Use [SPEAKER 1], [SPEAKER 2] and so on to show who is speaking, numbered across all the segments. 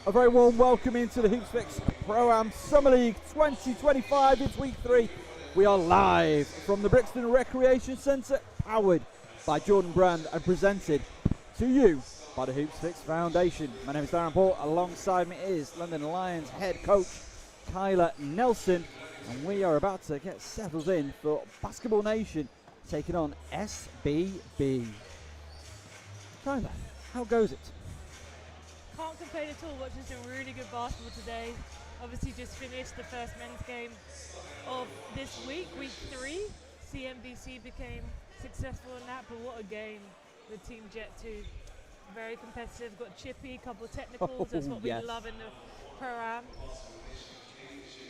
[SPEAKER 1] A very warm welcome into the Hoopsfix Pro-Am Summer League 2025. It's week 3. We are live from the Brixton Recreation Centre, powered by Jordan Brand and presented to you by the Hoopsfix Foundation. My name is Darren Paul. Alongside me is London Lions head coach Kyler Nelson, and we are about to get settled in for Basketball Nation taking on SBB. Kyler, how goes it?
[SPEAKER 2] Can't complain at all. Watching some really good basketball today. Obviously just finished the first men's game of this week, week 3. CNBC became successful in that, but what a game the team jet to. Very competitive, got chippy, couple of technicals. That's what we love in the Pro-Am.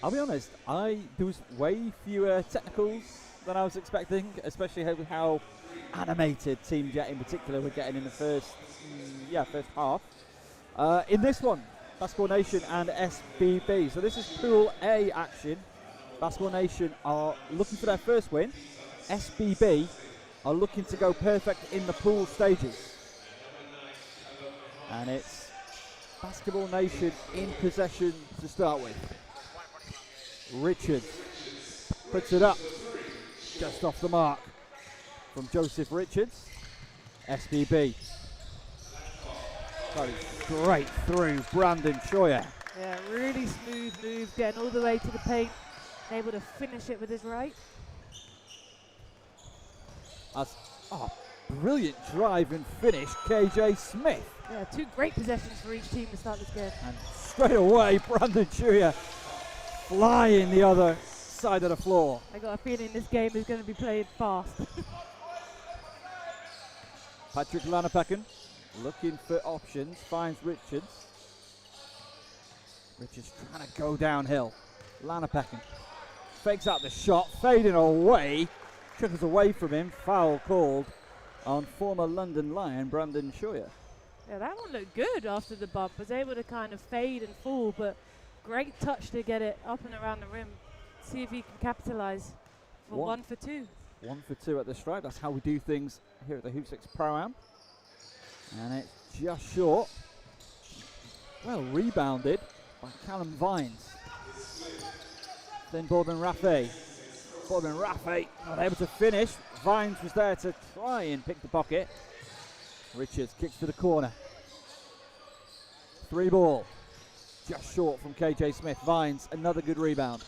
[SPEAKER 1] I'll be honest, there was way fewer technicals than I was expecting, especially how animated Team Jet in particular were getting in the first half. In this one, Basketball Nation and SBB. So this is Pool A action. Basketball Nation are looking for their first win. SBB are looking to go perfect in the pool stages. And it's Basketball Nation in possession to start with. Richards puts it up just off the mark from Joseph Richards. SBB. Straight through Brandon Tchouya.
[SPEAKER 2] Yeah, really smooth move, getting all the way to the paint, able to finish it with his right.
[SPEAKER 1] Brilliant drive and finish, KJ Smith.
[SPEAKER 2] Yeah, 2 great possessions for each team to start this game.
[SPEAKER 1] And straight away, Brandon Tchouya flying the other side of the floor.
[SPEAKER 2] I got a feeling this game is going to be played fast.
[SPEAKER 1] Patrick Lanipekun looking for options, finds Richards. Richards trying to go downhill. Lanipekun fakes out the shot, fading away, trickles away from him. Foul called on former London Lion Brandon Tchouya.
[SPEAKER 2] Yeah, that one looked good after the bump. Was able to kind of fade and fall, but great touch to get it up and around the rim. See if he can capitalize for 1 for 2. 1
[SPEAKER 1] for 2 at the stripe. That's how we do things here at the Hoopsfix Pro-Am. And it's just short. Well rebounded by Callum Vines. Then Boardman-Raffet. Boardman-Raffet not able to finish. Vines was there to try and pick the pocket. Richards kicks to the corner. 3 ball. Just short from KJ Smith. Vines, another good rebound.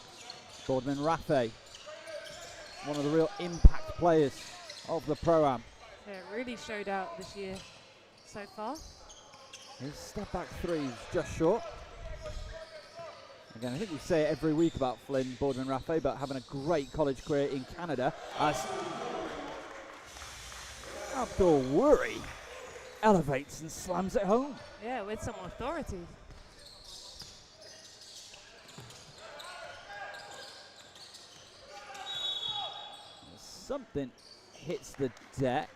[SPEAKER 1] Boardman-Raffet, one of the real impact players of the Pro-Am.
[SPEAKER 2] Yeah, really showed out this year so far.
[SPEAKER 1] His step back 3's just short. Again, I think we say it every week about Flynn Boardman-Raffet, but having a great college career in Canada as Abdul Wurie elevates and slams it home.
[SPEAKER 2] Yeah, with some authority.
[SPEAKER 1] Something hits the deck.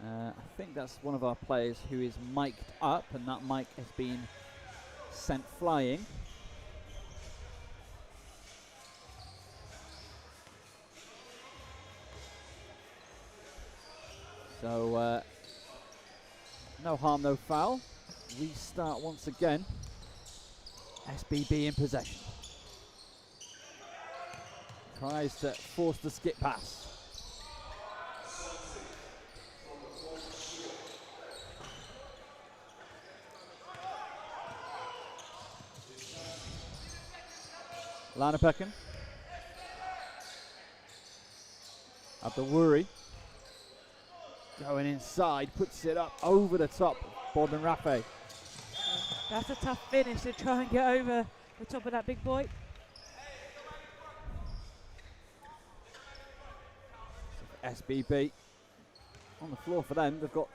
[SPEAKER 1] I think that's one of our players who is mic'd up, and that mic has been sent flying. So no harm, no foul. Restart once again. SBB in possession. Tries to force the skip pass. Lanipekun. Abdul Wurie. Going inside, puts it up over the top. Boardman-Raffet.
[SPEAKER 2] That's a tough finish to try and get over the top of that big boy.
[SPEAKER 1] SBB on the floor for them. They've got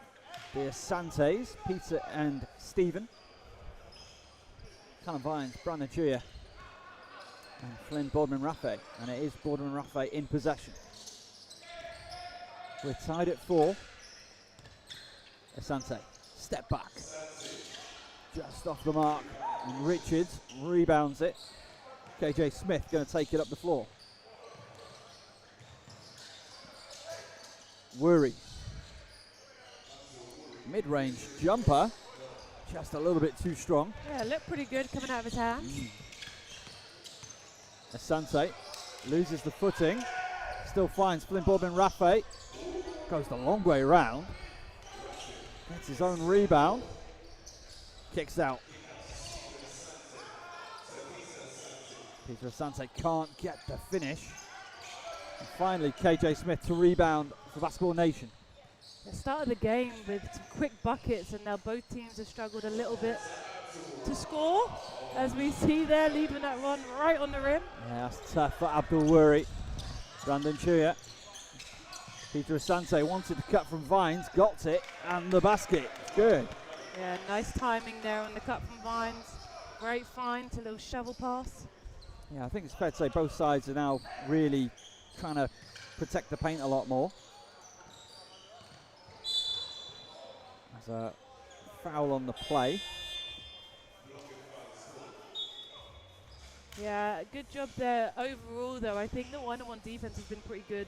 [SPEAKER 1] the Asantes, Peter and Stephen. Callum Vines, Brandon Tchouya, and Flynn Boardman-Raffet. And it is Boardman-Raffet in possession. We're tied at 4. Asante, step back. Just off the mark. And Richards rebounds it. KJ Smith going to take it up the floor. Wurie. Mid-range jumper. Just a little bit too strong.
[SPEAKER 2] Yeah, looked pretty good coming out of his hands.
[SPEAKER 1] Asante loses the footing. Still finds Flynn Boardman-Raffet. Goes the long way round. Gets his own rebound. Kicks out. Peter Asante can't get the finish. And finally, KJ Smith to rebound for Basketball Nation.
[SPEAKER 2] They started the game with some quick buckets, and now both teams have struggled a little bit to score, as we see there, leaving that one right on the rim.
[SPEAKER 1] Yeah, that's tough for Abdul Wurie. Brandon Tchouya. Peter Asante wanted to cut from Vines, got it, and the basket. Good.
[SPEAKER 2] Yeah, nice timing there on the cut from Vines. Great find, a little shovel pass.
[SPEAKER 1] Yeah, I think it's fair to say both sides are now really trying to protect the paint a lot more. There's a foul on the play.
[SPEAKER 2] Yeah, good job there overall, though. I think the one-on-one defense has been pretty good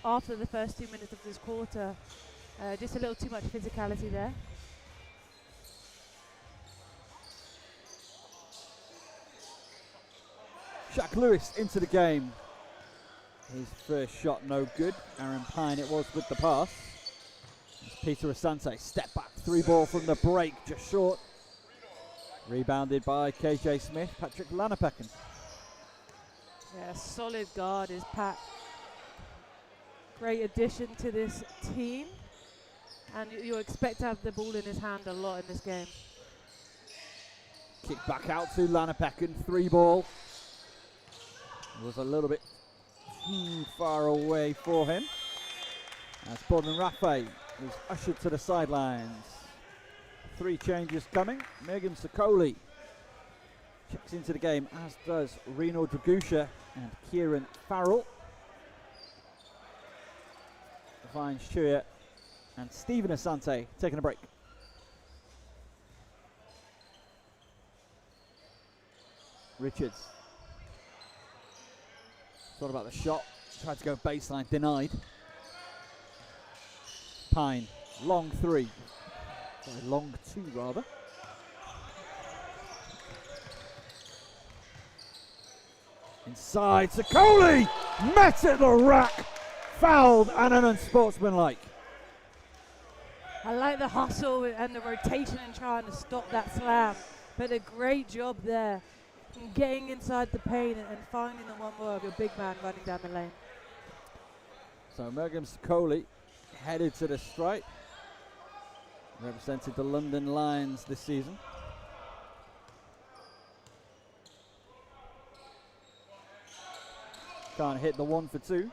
[SPEAKER 2] after the first 2 minutes of this quarter. Just a little too much physicality there.
[SPEAKER 1] Shaq Lewis into the game. His first shot no good. Aaron Pyne it was with the pass. It's Peter Asante, step back, 3-ball from the break, just short. Rebounded by KJ Smith, Patrick Lanipekun.
[SPEAKER 2] Yeah, solid guard is Pat. Great addition to this team. And you expect to have the ball in his hand a lot in this game.
[SPEAKER 1] Kick back out to Lanipekun, 3-ball. It was a little bit too far away for him. As Boardman-Raffet is ushered to the sidelines. 3 changes coming. Mergim Sokoli checks into the game, as does Rinor Dragusha and Kieran Farrell. Finds Tchouya and Stephen Asante taking a break. Richards thought about the shot, tried to go baseline, denied. Pyne, long 3. Sorry, long 2 rather. Inside, Sokoli met at the rack, fouled and an unsportsmanlike.
[SPEAKER 2] I like the hustle and the rotation and trying to stop that slam, but a great job there in getting inside the paint and finding the one more of your big man running down the lane.
[SPEAKER 1] So Mergim Sokoli headed to the strike. Represented the London Lions this season. Can't hit the 1 for 2.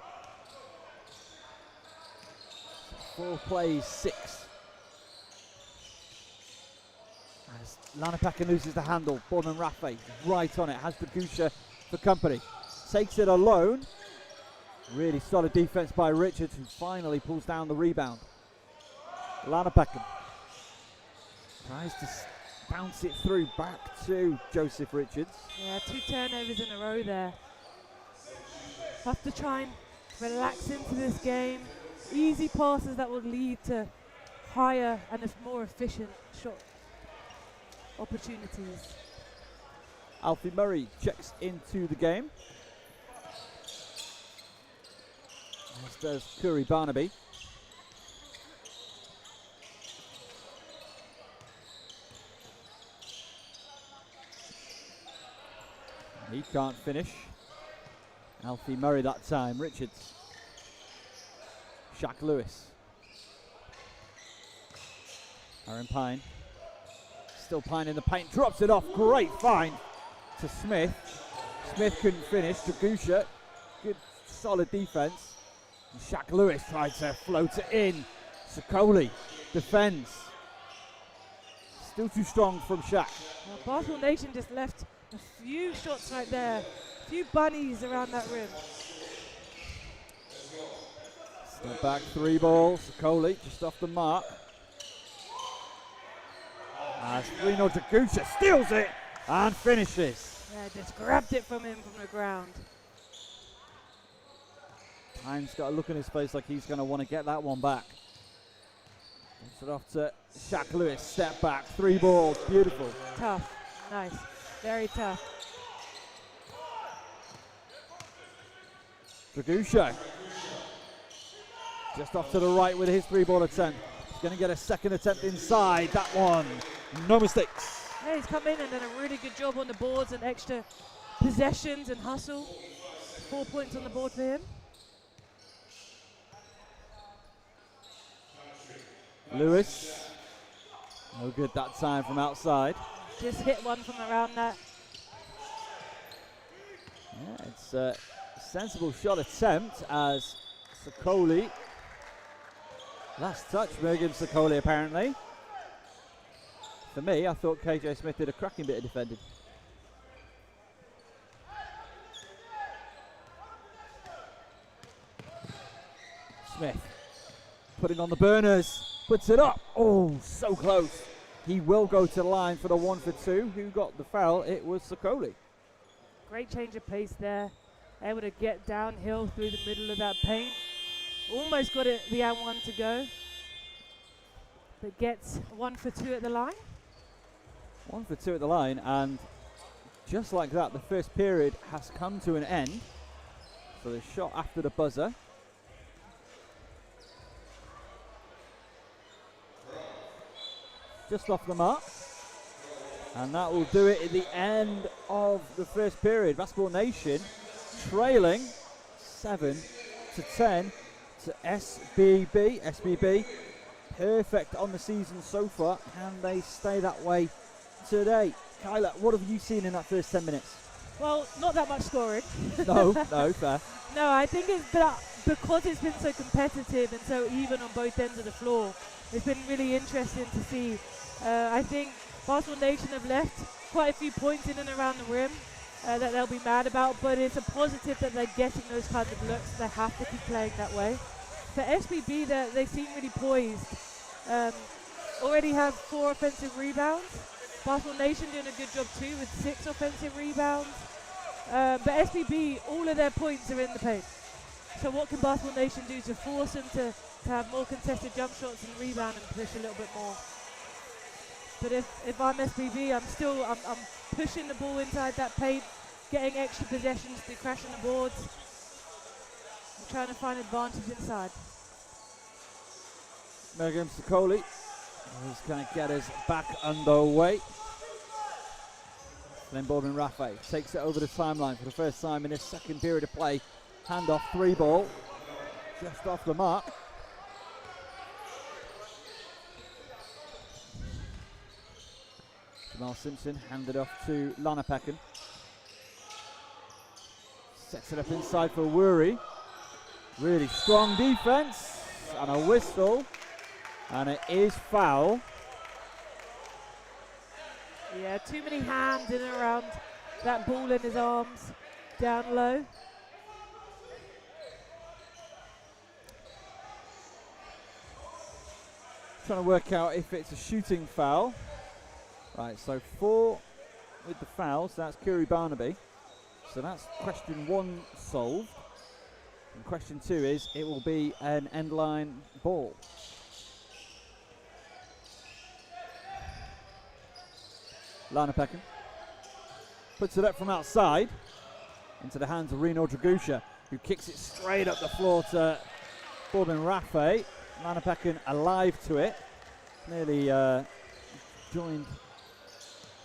[SPEAKER 1] 4 plays, 6. As Lanipekun loses the handle, Boardman-Raffet right on it, has Dragusha for company. Takes it alone. Really solid defense by Richards, who finally pulls down the rebound. Lanipekun tries to bounce it through back to Joseph Richards.
[SPEAKER 2] Yeah, 2 turnovers in a row there. Have to try and relax into this game. Easy passes that will lead to higher and more efficient shot opportunities.
[SPEAKER 1] Alfie Murray checks into the game. As does Kourie Barnaby. He can't finish. Alfie Murray that time. Richards. Shaq Lewis. Aaron Pyne. Still Pyne in the paint. Drops it off. Great find to Smith. Smith couldn't finish. Dragusha. Good solid defense. And Shaq Lewis tried to float it in. Sokoli defends. Still too strong from Shaq.
[SPEAKER 2] Well, Basketball Nation just left a few shots right there. A few bunnies around that rim.
[SPEAKER 1] Step back 3-ball. Sokoli just off the mark. As Rinor Dragusha steals it and finishes.
[SPEAKER 2] Yeah, just grabbed it from him from the ground.
[SPEAKER 1] Pyne's got a look on his face like he's going to want to get that one back. Puts it off to Shaq Lewis, step back, 3 balls, beautiful.
[SPEAKER 2] Tough, nice, very tough.
[SPEAKER 1] Dragusha, just off to the right with his 3-ball attempt. He's going to get a second attempt inside, that one, no mistakes.
[SPEAKER 2] Yeah, he's come in and done a really good job on the boards and extra possessions and hustle. 4 points on the board for him.
[SPEAKER 1] Lewis, no good that time from outside.
[SPEAKER 2] Just hit one from around that.
[SPEAKER 1] Yeah, it's a sensible shot attempt as Sokoli, last touch, Mergim Sokoli apparently. For me, I thought KJ Smith did a cracking bit of defending. Smith, putting on the burners, puts it up. Oh, so close. He will go to the line for the 1 for 2. Who got the foul? It was Sokoli.
[SPEAKER 2] Great change of pace there. Able to get downhill through the middle of that paint. Almost got it the M1 to go. But gets 1 for 2 at the line.
[SPEAKER 1] 1 for 2 at the line, and just like that, the first period has come to an end. So the shot after the buzzer. Just off the mark. And that will do it at the end of the first period. Basketball Nation trailing 7-10 to SBB. SBB perfect on the season so far. Can they stay that way today? Kyla, what have you seen in that first 10 minutes?
[SPEAKER 2] Well, not that much scoring.
[SPEAKER 1] No, fair.
[SPEAKER 2] No, I think it's that because it's been so competitive and so even on both ends of the floor. It's been really interesting to see. I think Basketball Nation have left quite a few points in and around the rim that they'll be mad about, but it's a positive that they're getting those kinds of looks. They have to keep playing that way. For SBB, they seem really poised. Already have 4 offensive rebounds. Basketball Nation doing a good job too with 6 offensive rebounds. But SBB, all of their points are in the paint. So what can Basketball Nation do to force them to have more contested jump shots and rebound and push a little bit more? But if I'm SBB, I'm pushing the ball inside that paint, getting extra possessions to crashing the boards. I'm trying to find advantage inside.
[SPEAKER 1] Mergim Sokoli is going to get us back underway. Then Boardman-Raffet takes it over the timeline for the first time in this second period of play. Handoff 3-ball, just off the mark. Jamal Simpson handed off to Lanipekun. Sets it up inside for Wurie. Really strong defense and a whistle, and it is foul.
[SPEAKER 2] Yeah, too many hands in and around that ball in his arms, down low.
[SPEAKER 1] Trying to work out if it's a shooting foul. Right, so 4 with the foul, so that's Kourie Barnaby. So that's question 1 solved. And question 2 is, it will be an end line ball. Lanipekun puts it up from outside into the hands of Rinor Dragusha, who kicks it straight up the floor to Boardman-Raffet. Lanipekun alive to it. Nearly joined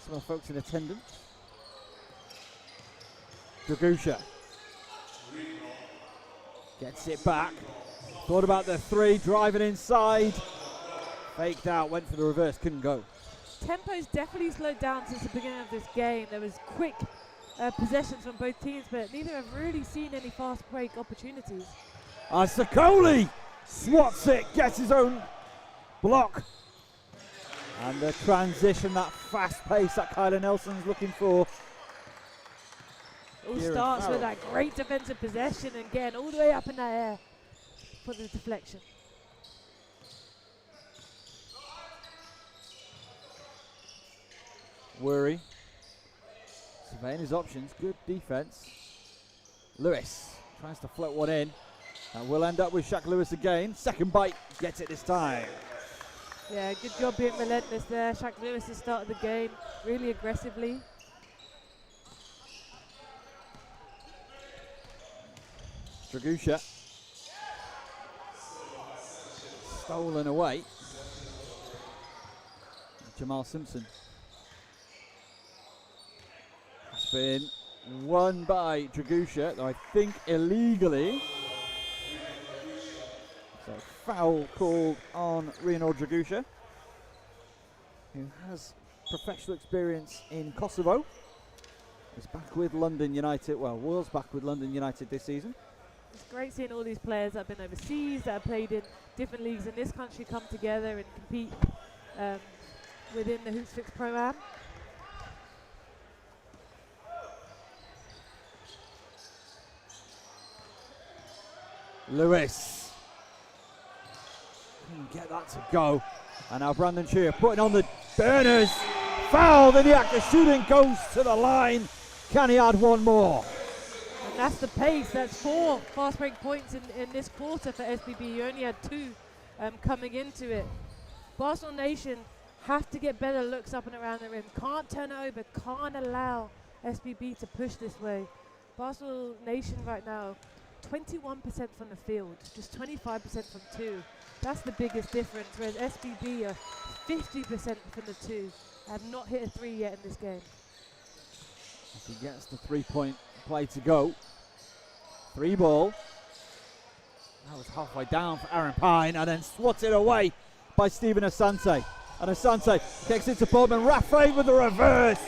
[SPEAKER 1] some of the folks in attendance. Dragusha gets it back. Thought about the 3, driving inside. Faked out, went for the reverse, couldn't go.
[SPEAKER 2] Tempo's definitely slowed down since the beginning of this game. There was quick possessions from both teams, but neither have really seen any fast break opportunities.
[SPEAKER 1] Sokoli swats it, gets his own block. And the transition, that fast pace that Kyler Nelson's looking for.
[SPEAKER 2] All starts with that great defensive possession and getting all the way up in that air for the deflection.
[SPEAKER 1] Wurie surveying his options, good defense. Lewis tries to float one in. And we'll end up with Shaq Lewis again. Second bite, gets it this time.
[SPEAKER 2] Yeah, good job being relentless there. Shaq Lewis has started the game really aggressively.
[SPEAKER 1] Dragusha. Stolen away. Jamal Simpson. It's been won by Dragusha, though I think illegally. So foul called on Rinor Dragusha, who has professional experience in Kosovo. He's back with London United, well, was back with London United this season.
[SPEAKER 2] It's great seeing all these players that have been overseas, that have played in different leagues in this country come together and compete within the Hoopsfix Pro-Am.
[SPEAKER 1] Lewis couldn't get that to go. And now Brandon Tchouya putting on the burners. Foul, then the act of shooting goes to the line. Can he add one more?
[SPEAKER 2] And that's the pace. That's 4 fast break points in this quarter for SBB. You only had 2 coming into it. Barcelona Nation have to get better looks up and around the rim. Can't turn it over. Can't allow SBB to push this way. Barcelona Nation right now, 21% from the field, just 25% from 2. That's the biggest difference, whereas SBB are 50% from the 2. Have not hit a 3 yet in this game.
[SPEAKER 1] As he gets the 3-point play to go. 3 ball. That was halfway down for Aaron Pyne and then swatted away by Stephen Asante. And Asante kicks it to Boardman-Raffet with the reverse.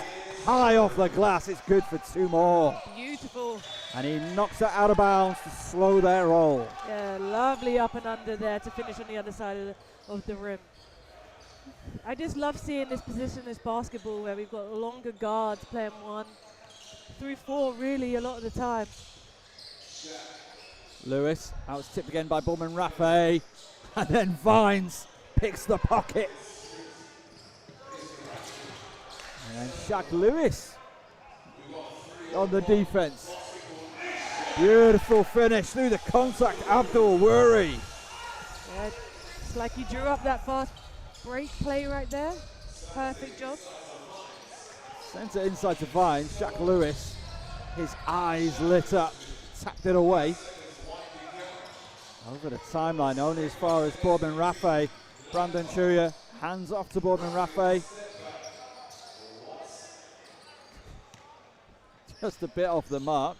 [SPEAKER 1] High off the glass, it's good for 2 more.
[SPEAKER 2] Beautiful.
[SPEAKER 1] And he knocks it out of bounds to slow their roll.
[SPEAKER 2] Yeah, lovely up and under there to finish on the other side of the rim. I just love seeing this positionless basketball where we've got longer guards playing 1 through 4 really a lot of the time.
[SPEAKER 1] Lewis, out was tipped again by Boardman-Raffet. And then Vines picks the pocket. And then Shaq Lewis on the defense. Beautiful finish through the contact, Abdul Wurie.
[SPEAKER 2] Yeah, it's like he drew up that fast break play right there. Perfect job.
[SPEAKER 1] Sent it inside to Vines. Shaq Lewis, his eyes lit up, tapped it away. Over the timeline, only as far as Boardman-Raffet. Brandon Tchouya, hands off to Boardman-Raffet. Just a bit off the mark.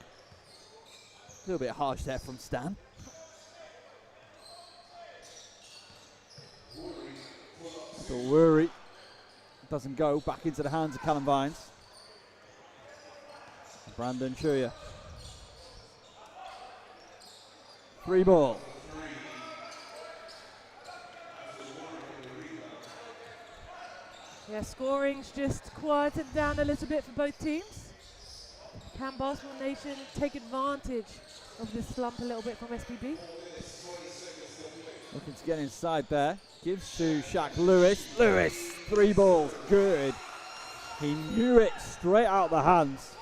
[SPEAKER 1] A little bit harsh there from Stan. So Wurie doesn't go, back into the hands of Callum Vines. Brandon Tchouya. 3 ball.
[SPEAKER 2] Yeah, scoring's just quieted down a little bit for both teams. Can Barcelona Nation take advantage of this slump a little bit from SBB?
[SPEAKER 1] Looking to get inside there. Gives to Shaq Lewis. Lewis, 3 balls, good. He knew it straight out the hands.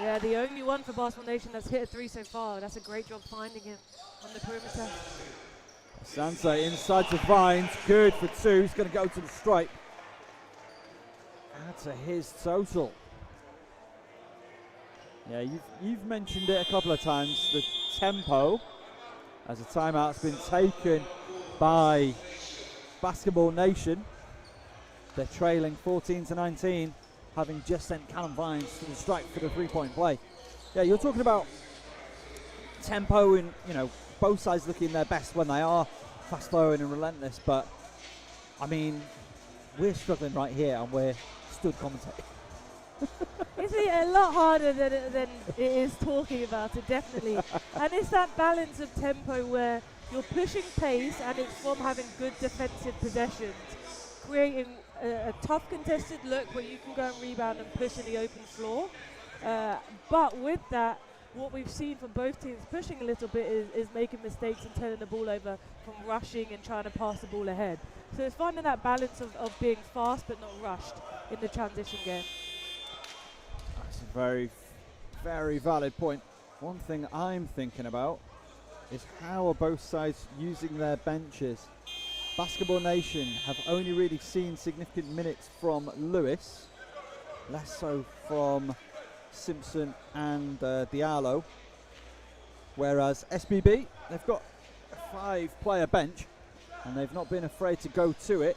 [SPEAKER 2] Yeah, the only one for Barcelona Nation that's hit a 3 so far. That's a great job finding him on the perimeter.
[SPEAKER 1] Asante inside to Vines, good for 2. He's going to go to the stripe. Add to his total. Yeah, you've mentioned it a couple of times, the tempo, as a timeout's been taken by Basketball Nation. They're trailing 14-19, having just sent Callum Vines to the strike for the 3-point play. Yeah, you're talking about tempo and, you know, both sides looking their best when they are fast flowing and relentless, but I mean, we're struggling right here and we're stood commentating.
[SPEAKER 2] It's a lot harder than it is talking about it, definitely. And it's that balance of tempo where you're pushing pace and it's from having good defensive possessions, creating a tough contested look where you can go and rebound and push in the open floor. But with that, what we've seen from both teams pushing a little bit is making mistakes and turning the ball over from rushing and trying to pass the ball ahead. So it's finding that balance of being fast but not rushed in the transition game.
[SPEAKER 1] That's a very, very valid point. One thing I'm thinking about is how are both sides using their benches? Basketball Nation have only really seen significant minutes from Lewis, less so from Simpson and Diallo, whereas SBB, they've got a 5-player bench and they've not been afraid to go to it,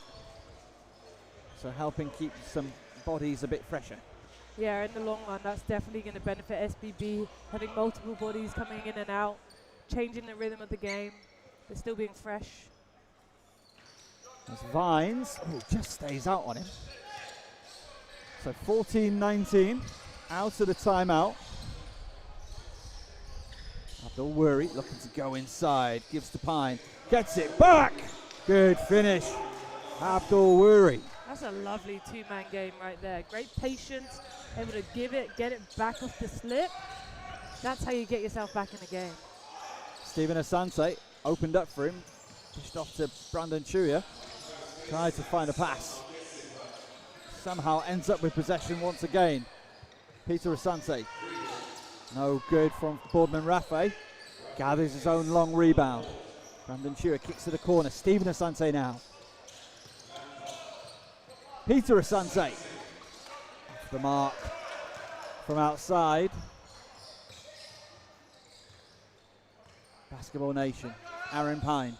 [SPEAKER 1] so helping keep some bodies a bit fresher.
[SPEAKER 2] Yeah, in the long run, that's definitely going to benefit SBB, having multiple bodies coming in and out, changing the rhythm of the game, but still being fresh.
[SPEAKER 1] As Vines, just stays out on him. So 14-19, out of the timeout. Abdul Wurie looking to go inside, gives to Pyne, gets it back. Good finish, Abdul Wurie.
[SPEAKER 2] That's a lovely two-man game right there. Great patience, able to give it, get it back off the slip. That's how you get yourself back in the game.
[SPEAKER 1] Stephen Asante opened up for him, pushed off to Tchouya, tried to find a pass. Somehow ends up with possession once again. Peter Asante, no good from Boardman-Raffet, gathers his own long rebound. Tchouya kicks to the corner, Stephen Asante now. Peter Asante, off the mark from outside. Basketball Nation, Aaron Pyne.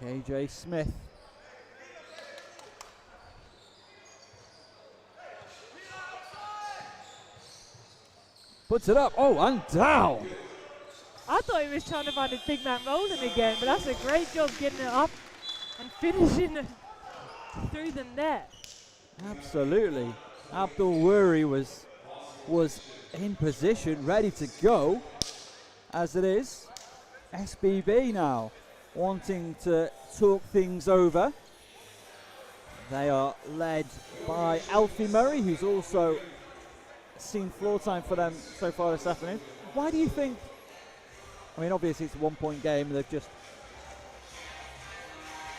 [SPEAKER 1] KJ Smith. Puts it up, and down.
[SPEAKER 2] I thought he was trying to find a big man rolling again, but that's a great job getting it up and finishing it through the net.
[SPEAKER 1] Absolutely. Abdul Wurie was in position, ready to go. As it is, SBB now wanting to talk things over. They are led by Alfie Murray, who's also seen floor time for them so far this afternoon. Why do you think, I mean obviously it's a 1-point game, they've just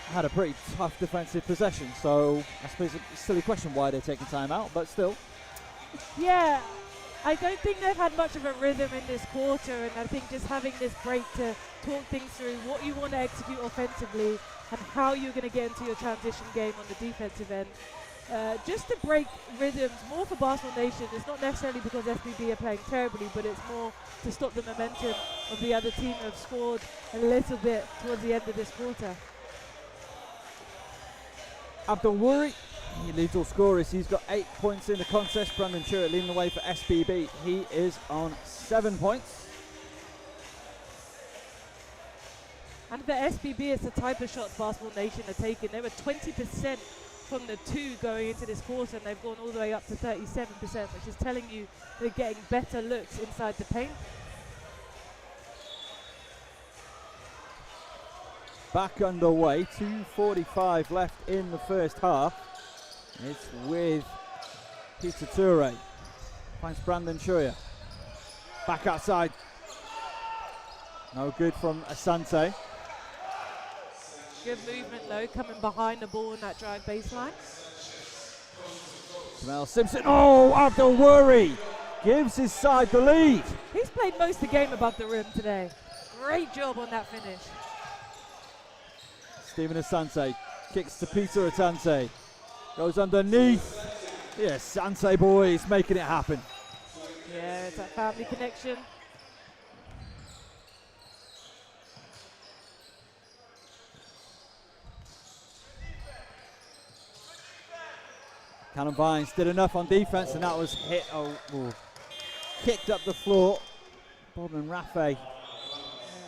[SPEAKER 1] had a pretty tough defensive possession, so I suppose it's a silly question why they're taking time out, but still.
[SPEAKER 2] Yeah, I don't think they've had much of a rhythm in this quarter, and I think just having this break to talk things through what you want to execute offensively and how you're going to get into your transition game on the defensive end. Just to break rhythms, more for Basketball Nation. It's not necessarily because SBB are playing terribly, but it's more to stop the momentum of the other team who have scored a little bit towards the end of this quarter.
[SPEAKER 1] Abdul Wurie, he leads all scorers. He's got 8 points in the contest. Tchouya leading the way for SBB. He is on 7 points.
[SPEAKER 2] And for SBB, it's the type of shots Basketball Nation are taking. They were 20% from the 2 going into this quarter, and they've gone all the way up to 37%, which is telling you they're getting better looks inside the paint.
[SPEAKER 1] Back underway, 2:45 left in the first half. It's with Peter Toure. Finds Tchouya. Back outside. No good from Asante.
[SPEAKER 2] Good movement though, coming behind the ball in that drive baseline.
[SPEAKER 1] Jamal Simpson. Abdul Wurie gives his side the lead.
[SPEAKER 2] He's played most of the game above the rim today. Great job on that finish.
[SPEAKER 1] Stephen Asante kicks to Peter Asante. Goes underneath. Yes, Asante boys making it happen.
[SPEAKER 2] Yeah, it's that family connection.
[SPEAKER 1] Callum Vines did enough on defense, and that was hit. Kicked up the floor. Boardman-Raffet.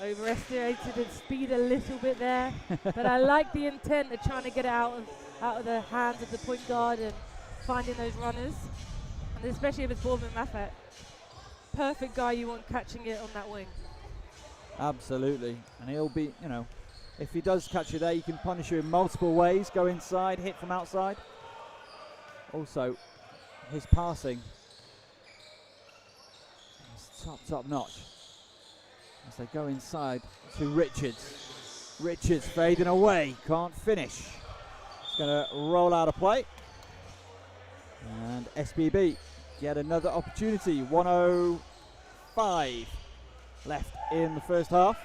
[SPEAKER 2] Overestimated his speed a little bit there, but I like the intent of trying to get it out of the hands of the point guard and finding those runners, and especially if it's Boardman-Raffet. Perfect guy you want catching it on that wing.
[SPEAKER 1] Absolutely, and he'll be, if he does catch you there, you can punish you in multiple ways. Go inside, hit from outside. Also, his passing is top notch. As they go inside to Richards. Richards fading away, can't finish. He's going to roll out a play. And SBB get another opportunity. 1:05 left in the first half.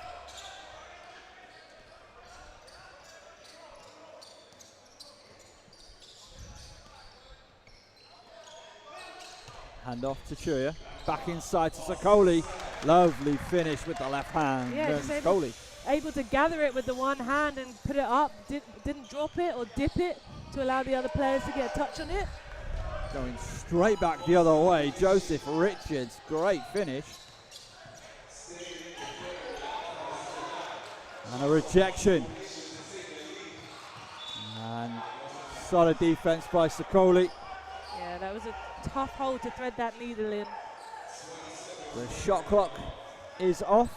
[SPEAKER 1] Hand off to Tchouya. Back inside to Sokoli. Lovely finish with the left hand.
[SPEAKER 2] Yeah,
[SPEAKER 1] Sokoli.
[SPEAKER 2] Able to gather it with the one hand and put it up. Didn't drop it or dip it to allow the other players to get a touch on it.
[SPEAKER 1] Going straight back the other way. Joseph Richards. Great finish. And a rejection. And solid defense by Sokoli.
[SPEAKER 2] Yeah, that was a tough hole to thread that needle in.
[SPEAKER 1] The shot clock is off.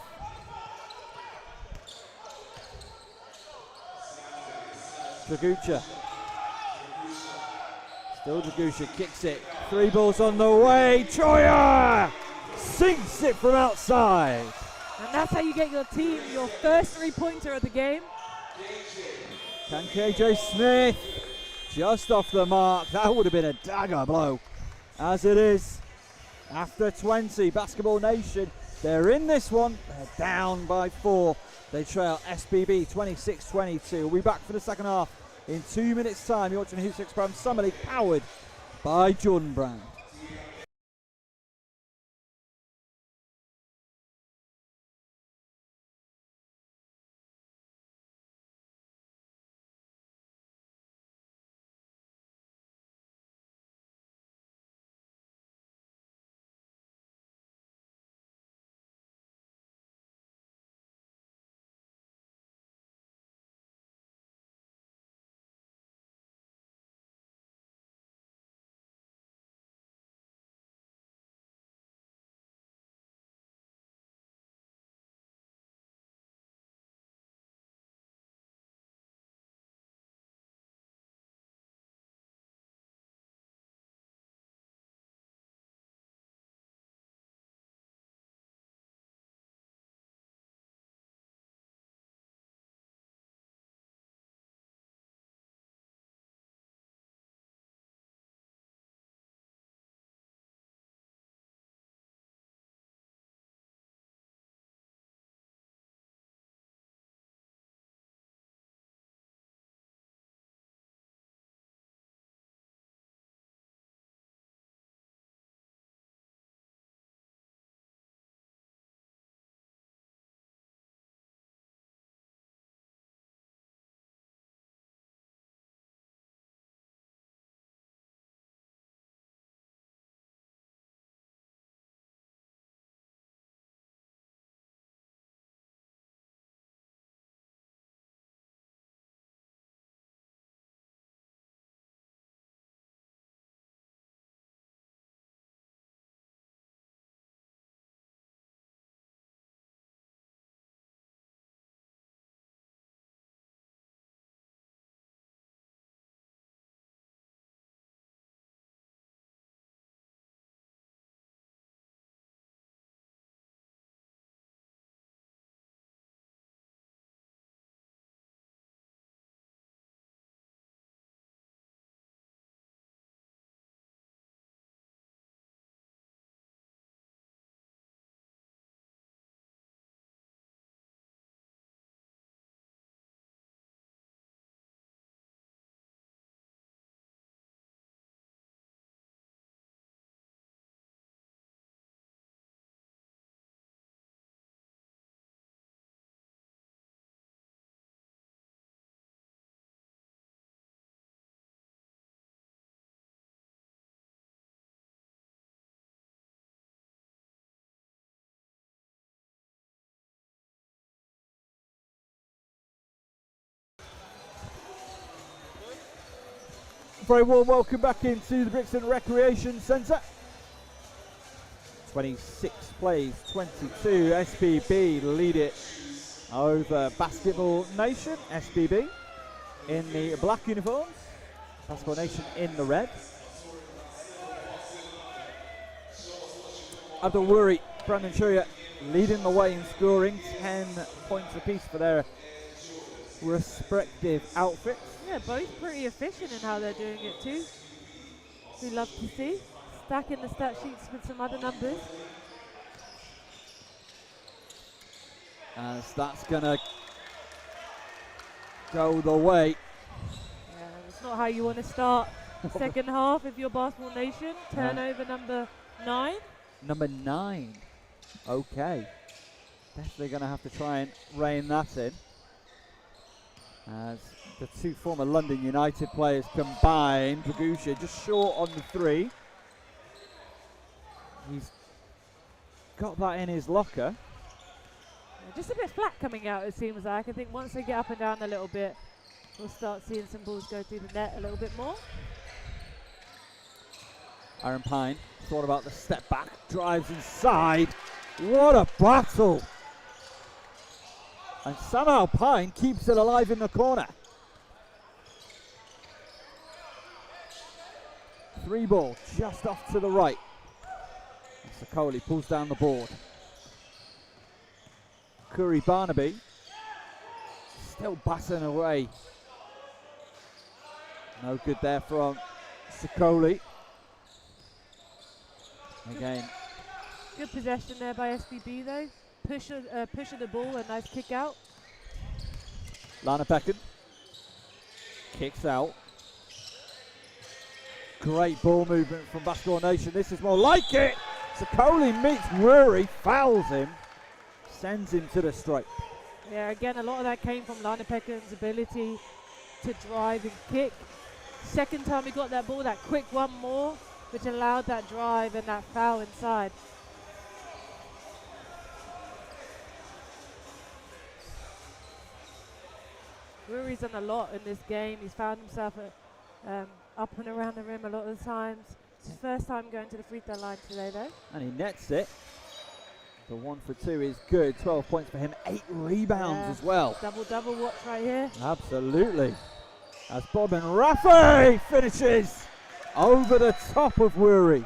[SPEAKER 1] Dragusha. Still Dragusha kicks it. 3 balls on the way. Tchouya sinks it from outside.
[SPEAKER 2] And that's how you get your team your first 3-pointer of the game.
[SPEAKER 1] Can KJ Smith just off the mark. That would have been a dagger blow. As it is, after 20, Basketball Nation, they're in this one. They're down by 4. They trail SBB 26-22. We'll be back for the second half in 2 minutes' time. You're watching Hoopsfix Pro-Am Summer League, powered by Jordan Brand. Very warm welcome back into the Brixton Recreation Centre. 26 plays, 22. SBB lead it over Basketball Nation. SBB in the black uniforms. Basketball Nation in the red. Abdul, Wurie, Brandon Tchouya leading the way in scoring. 10 points apiece for their respective outfits.
[SPEAKER 2] Yeah, both pretty efficient in how they're doing it too. We love to see. Stacking the stat sheets with some other numbers.
[SPEAKER 1] As that's gonna go the way.
[SPEAKER 2] Yeah, it's not how you want to start the second half if you're Basketball Nation. Turnover number 9.
[SPEAKER 1] Number 9. Okay. Definitely going to have to try and rein that in. As the two former London United players combine. Dragusha just short on the 3. He's got that in his locker.
[SPEAKER 2] Just a bit flat coming out, it seems like. I think once they get up and down a little bit, we'll start seeing some balls go through the net a little bit more.
[SPEAKER 1] Aaron Pyne thought about the step back, drives inside. What a battle! And somehow Pyne keeps it alive in the corner. 3 ball just off to the right. And Sokoli pulls down the board. Kourie Barnaby still batting away. No good there from Sokoli. Again.
[SPEAKER 2] Good possession there by SBB though. Push of the ball, a nice kick out.
[SPEAKER 1] Lanipekun kicks out. Great ball movement from Basketball Nation. This is more like it. Sokoli meets Wurie, fouls him, sends him to the stripe.
[SPEAKER 2] Yeah, again, a lot of that came from Lanipekun's ability to drive and kick. Second time he got that ball, that quick one more, which allowed that drive and that foul inside. Wurie's done a lot in this game. He's found himself up and around the rim a lot of the times. It's his first time going to the free throw line today though.
[SPEAKER 1] And he nets it. The 1 for 2 is good. 12 points for him, 8 rebounds as well.
[SPEAKER 2] Double watch right here.
[SPEAKER 1] Absolutely. As Boardman-Raffet finishes over the top of Wurie.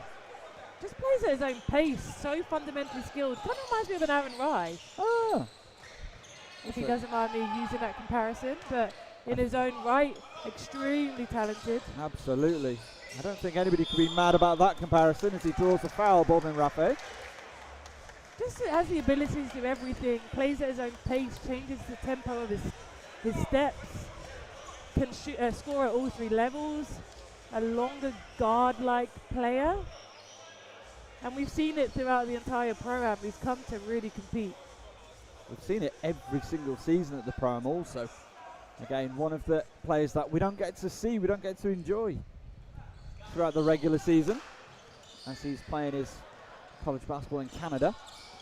[SPEAKER 2] Just plays at his own pace, so fundamentally skilled. Kind of reminds me of an Aaron Rye.
[SPEAKER 1] Ah.
[SPEAKER 2] If he doesn't mind me using that comparison, but in his own right, extremely talented.
[SPEAKER 1] Absolutely. I don't think anybody could be mad about that comparison as he draws a foul, Boardman-Raffet.
[SPEAKER 2] Just has the ability to do everything, plays at his own pace, changes the tempo of his steps, can score at all 3 levels, a longer guard-like player. And we've seen it throughout the entire Pro-Am. He's come to really compete.
[SPEAKER 1] We've seen it every single season at the Pro-Am also. Again, one of the players that we don't get to see, we don't get to enjoy throughout the regular season as he's playing his college basketball in Canada.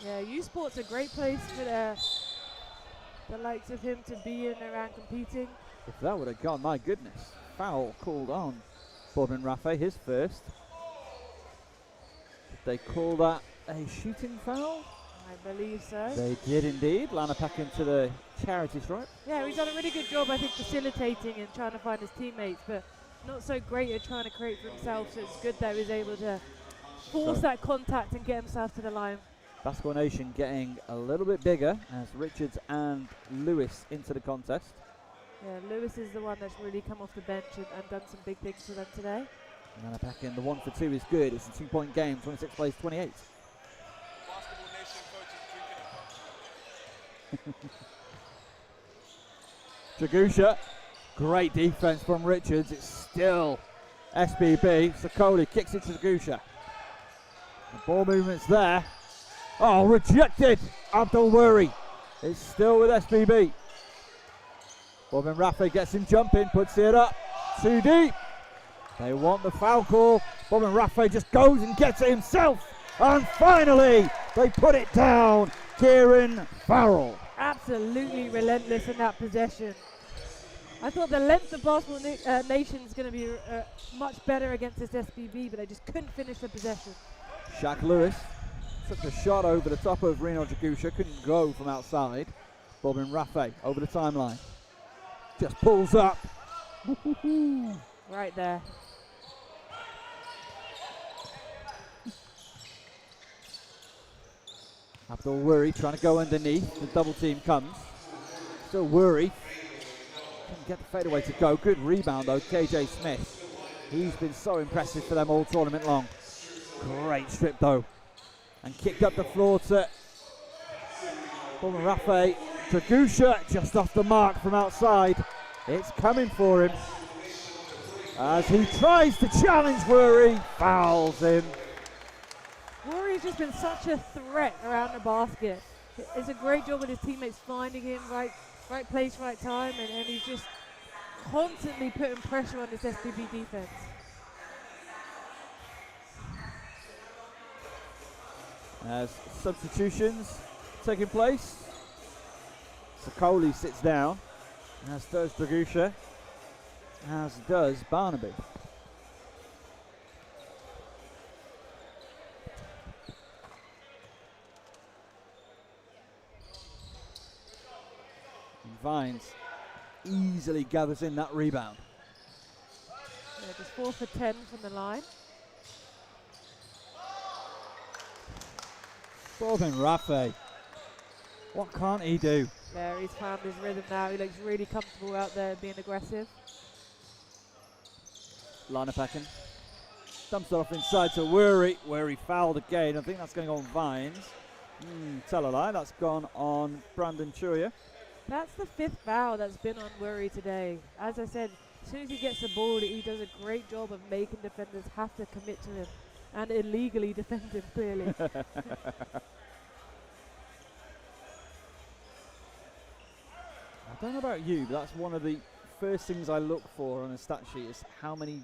[SPEAKER 2] Yeah, U Sport's a great place for the likes of him to be in and around competing.
[SPEAKER 1] If that would have gone, my goodness. Foul called on Boardman-Raffet, his first. Did they call that a shooting foul?
[SPEAKER 2] I believe so.
[SPEAKER 1] They did indeed. Lanipekun to the charity stripe.
[SPEAKER 2] Yeah, he's done a really good job, I think, facilitating and trying to find his teammates, but not so great at trying to create for himself, so it's good that he's able to force that contact and get himself to the line.
[SPEAKER 1] Basketball Nation getting a little bit bigger as Richards and Lewis into the contest.
[SPEAKER 2] Yeah, Lewis is the one that's really come off the bench and done some big things for them today.
[SPEAKER 1] Lanipekun, the 1 for 2 is good. It's a 2-point game, 26 plays 28.
[SPEAKER 3] Basketball Nation coaches drinking
[SPEAKER 1] Dragusha, great defense from Richards. It's still SBB. Sokoli kicks it to Dragusha. The ball movement's there. Oh, rejected. Abdul Wurie. It's still with SBB. Boardman-Raffet gets him jumping, puts it up. Too deep. They want the foul call. Boardman-Raffet just goes and gets it himself. And finally, they put it down. Kieran Farrell.
[SPEAKER 2] Absolutely relentless in that possession. I thought the length of Basketball Nation is going to be much better against this SBB, but they just couldn't finish the possession.
[SPEAKER 1] Shaq Lewis took the shot over the top of Rinor Dragusha, couldn't go from outside. Boardman-Raffet over the timeline. Just pulls up.
[SPEAKER 2] Right there.
[SPEAKER 1] Abdul Wurie trying to go underneath. The double team comes. Still Wurie. Couldn't get the fadeaway to go. Good rebound though, KJ Smith. He's been so impressive for them all tournament long. Great strip though. And kicked up the floor to Boardman-Raffet. Dragusha just off the mark from outside. It's coming for him. As he tries to challenge Wurie, fouls him.
[SPEAKER 2] has just been such a threat around the basket. It's a great job with his teammates finding him right place, right time, and he's just constantly putting pressure on this SBB defense.
[SPEAKER 1] As substitutions taking place, Sokoli sits down, as does Dragusha, as does Barnaby. And Vines easily gathers in that rebound.
[SPEAKER 2] Yeah, just 4 for 10 from the line.
[SPEAKER 1] Boardman-Raffet, what can't he do?
[SPEAKER 2] There, he's found his rhythm now. He looks really comfortable out there being aggressive.
[SPEAKER 1] Lanipekun dumps it off inside to Wurie, where he fouled again. I think that's going on Vines. Tell a lie, that's gone on Tchouya.
[SPEAKER 2] That's the 5th foul that's been on Wurie today. As I said, as soon as he gets the ball, he does a great job of making defenders have to commit to him and illegally defend him, clearly.
[SPEAKER 1] I don't know about you, but that's one of the first things I look for on a stat sheet is how many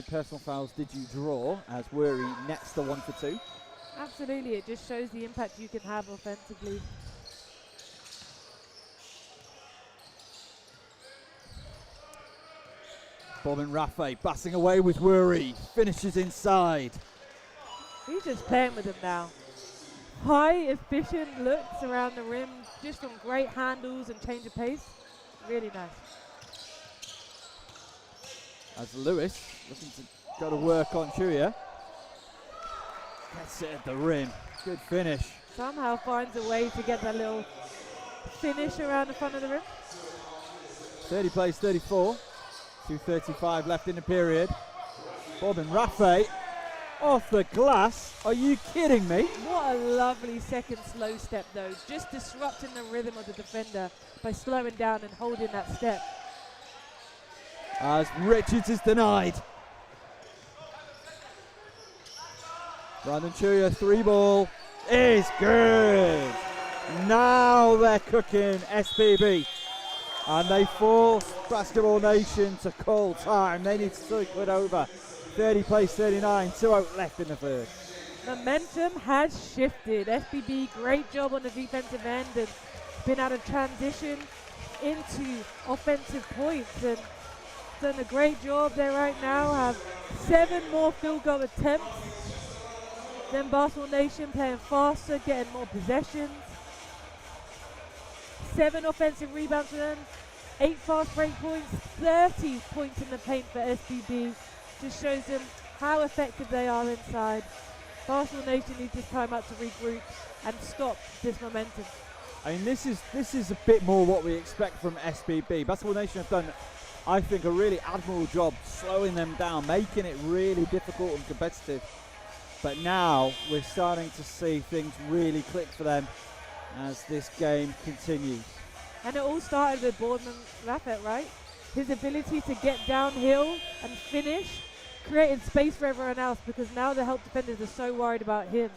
[SPEAKER 1] personal fouls did you draw, as Wurie nets the 1 for 2.
[SPEAKER 2] Absolutely, it just shows the impact you can have offensively.
[SPEAKER 1] Boardman-Raffet passing away with Wurie, finishes inside.
[SPEAKER 2] He's just playing with him now. High, efficient looks around the rim, just from great handles and change of pace. Really nice.
[SPEAKER 1] As Lewis looking to go to work on Tchouya. Gets it at the rim. Good finish.
[SPEAKER 2] Somehow finds a way to get that little finish around the front of the rim.
[SPEAKER 1] 30 plays 34. 2:35 left in the period. Boardman-Raffet off the glass. Are you kidding me?
[SPEAKER 2] What a lovely second slow step though. Just disrupting the rhythm of the defender by slowing down and holding that step.
[SPEAKER 1] As Richards is denied. Tchouya 3-ball is good. Now they're cooking, SBB. And they force Basketball Nation to call time. They need to take it over. 30 plays 39, 2-0 left in the third.
[SPEAKER 2] Momentum has shifted. SBB, great job on the defensive end and been able to transition into offensive points and done a great job there right now. Have 7 more field goal attempts than Basketball Nation, playing faster, getting more possessions. 7 offensive rebounds for them, 8 fast break points, 30 points in the paint for SBB. Just shows them how effective they are inside. Basketball Nation needs this time out to regroup and stop this momentum.
[SPEAKER 1] I mean, this is a bit more what we expect from SBB. Basketball Nation have done, I think, a really admirable job slowing them down, making it really difficult and competitive. But now we're starting to see things really click for them as this game continues.
[SPEAKER 2] And it all started with Boardman-Raffet, right? His ability to get downhill and finish created space for everyone else, because now the help defenders are so worried about him.